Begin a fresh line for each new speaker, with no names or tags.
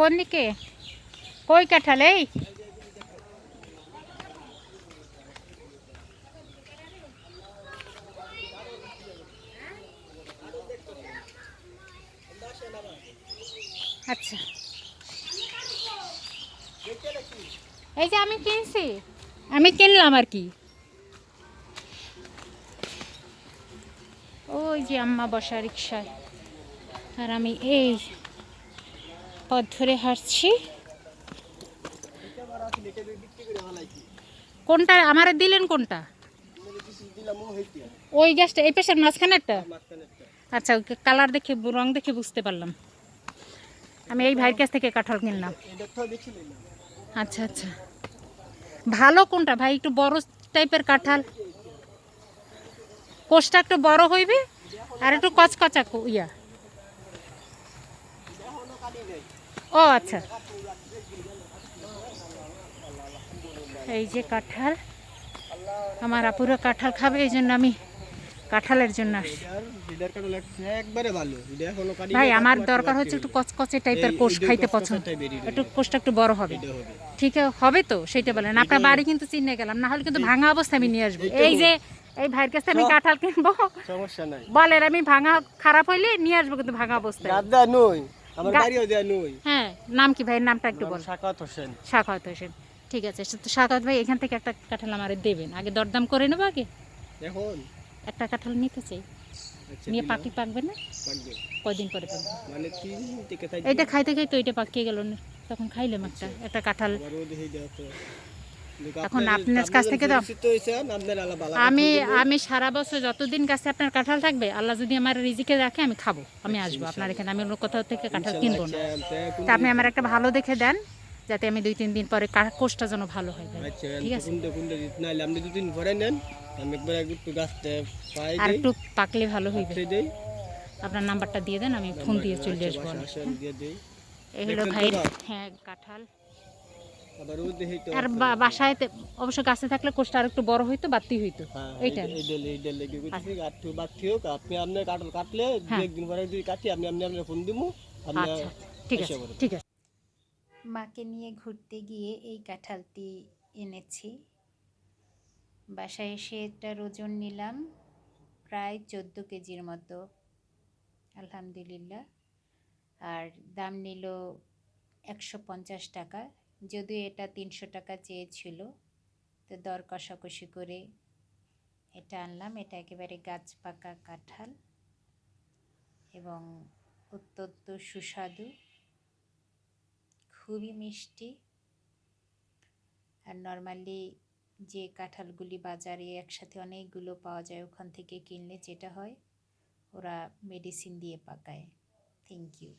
কোন দিকে? কই কাঁঠাল? এই আচ্ছা, এই যে আমি কিনছি, আমি কিনলাম আর কি। ওই যে আম্মা বসা রিক্সায়, আর আমি এই পথ ধরে হাঁটছি। কোনটা আমার দিলেন? কোনটা? ওই গাছটা এই পাশের মাঝখানেরটা? আচ্ছা, কালার দেখে রং দেখে বুঝতে পারলাম। আমি এই ভাইয়ের কাছ থেকে কাঁঠাল কিনলাম। আচ্ছা আচ্ছা, ভালো কোনটা ভাই? একটু বড় টাইপের কাঁঠাল, কোষটা একটু বড় হইবে আর একটু কচকচা ইয়া। ও আচ্ছা, এই যে কাঁঠাল, আমার আপুরা কাঁঠাল খাবে, এই জন্য আমি কাঁঠালের জন্য আসছি। ভাই আমার দরকার হচ্ছে একটু কচকচে টাইপের কোষ খাইতে পছন্দ, একটু কোষটা একটু বড় হবে। ঠিক হবে তো? সেটা বলেন। আপনার বাড়ি কিন্তু চিনে গেলাম, না হলে কিন্তু ভাঙা অবস্থায় আমি নিয়ে আসবো। এই যে এই ভাইয়ের কাছে আমি কাঁঠাল কিনবো,
সমস্যা নাই,
বলেন, আমি ভাঙা খারাপ হইলে নিয়ে আসবো, কিন্তু ভাঙা অবস্থায়। হ্যাঁ, নাম কি ভাইয়ের? নামটা একটু বল।
সাখাওয়াত হোসেন।
সাখাওয়াত হোসেন, ঠিক আছে। তো সাখাওয়াত ভাই, এখান থেকে একটা কাঁঠাল আমারে দেবেন, আগে দরদাম করে নেবো। আগে
এখন
একটা কাঁঠাল নিতে চাই, নিয়ে পাকবে না? কয়দিন পরে পাকবে?
মানে
এইটা খাইতে খাইতে ওইটা পাকিয়ে গেল না, তখন খাইলাম একটা কাঁঠাল। এখন আপনার কাছ থেকে তো আমি সারা বছর যতদিন গাছে আপনার কাঁঠাল থাকবে, আল্লাহ যদি আমার রিজিকে রাখে, আমি খাবো, আমি আসবো আপনার এখানে। আমি অন্য কোথাও থেকে কাঁঠাল কিনবো না। তা আপনি আমার একটা ভালো দেখে দেন, যাতে আমি 2-3 দিন পরে কোষটা যেন ভালো হয় ভাই। ঠিক আছে, আর একটু পাকলে ভালো হইবে। আপনার নাম্বারটা দিয়ে দেন, আমি ফোন দিয়ে চলে আসবো। এই হলো ভাই, হ্যাঁ কাঁঠাল। আর বাসায় অবশ্য গাছে থাকলে কোষটা আর একটু বড় হইতো, বাড়তি হইতো। এইটা আচ্ছা, ঠিক আছে, ঠিক আছে। মাকে নিয়ে ঘুরতে গিয়ে এই কাঁঠালটি এনেছি। বাসায় এসে এটার ওজন নিলাম প্রায় 14 কেজির মতো, আলহামদুলিল্লাহ। আর দাম নিল 150 টাকা, যদিও এটা 300 টাকা চেয়েছিল, তো দর কষাকষি করে এটা আনলাম। এটা একেবারে গাছ পাকা কাঁঠাল এবং অত্যন্ত সুস্বাদু, খুবই মিষ্টি। আর নর্মালি যে কাঁঠালগুলি বাজারে একসাথে অনেকগুলো পাওয়া যায়, ওখান থেকে কিনলে যেটা হয়, ওরা মেডিসিন দিয়ে পাকায়। Thank you.